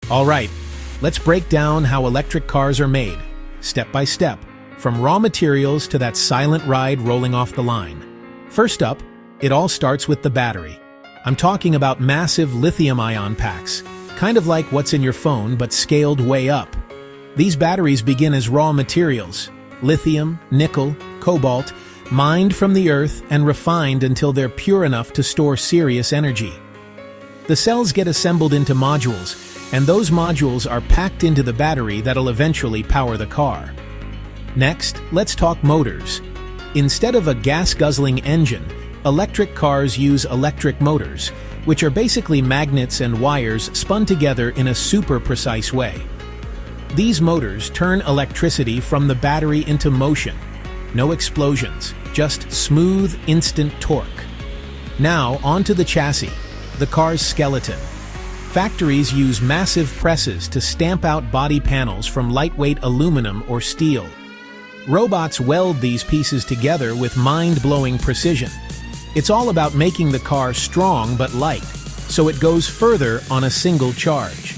All right, let's break down how electric cars are made, step by step, from raw materials to that silent ride rolling off the line. First up, it all starts with the battery. I'm talking about massive lithium-ion packs, kind of like what's in your phone but scaled way up. These batteries begin as raw materials, lithium, nickel, cobalt, mined from the earth and refined until they're pure enough to store serious energy. The cells get assembled into modules, and those modules are packed into the battery that'll eventually power the car. Next, let's talk motors. Instead of a gas-guzzling engine, electric cars use electric motors, which are basically magnets and wires spun together in a super precise way. These motors turn electricity from the battery into motion. No explosions, just smooth, instant torque. Now, onto the chassis, the car's skeleton. Factories use massive presses to stamp out body panels from lightweight aluminum or steel. Robots weld these pieces together with mind-blowing precision. It's all about making the car strong but light, so it goes further on a single charge.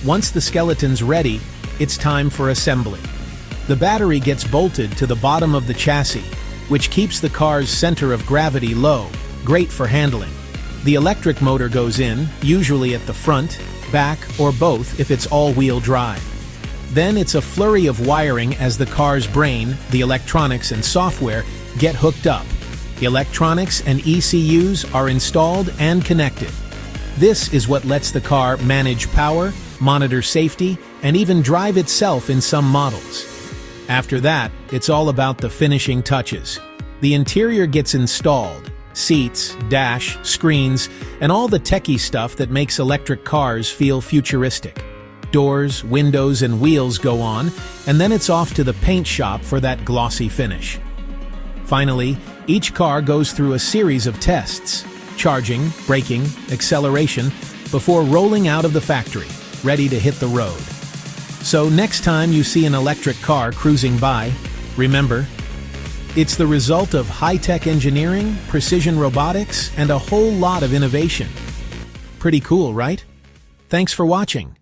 Once the skeleton's ready, it's time for assembly. The battery gets bolted to the bottom of the chassis, which keeps the car's center of gravity low, great for handling. The electric motor goes in, usually at the front, back, or both if it's all-wheel drive. Then it's a flurry of wiring as the car's brain, the electronics and software, get hooked up. The electronics and ECUs are installed and connected. This is what lets the car manage power, monitor safety, and even drive itself in some models. After that, it's all about the finishing touches. The interior gets installed, seats, dash, screens, and all the techie stuff that makes electric cars feel futuristic. Doors, windows, and wheels go on, and then it's off to the paint shop for that glossy finish. Finally, each car goes through a series of tests, charging, braking, acceleration, before rolling out of the factory, ready to hit the road. So next time you see an electric car cruising by, remember, it's the result of high-tech engineering, precision robotics, and a whole lot of innovation. Pretty cool, right? Thanks for watching.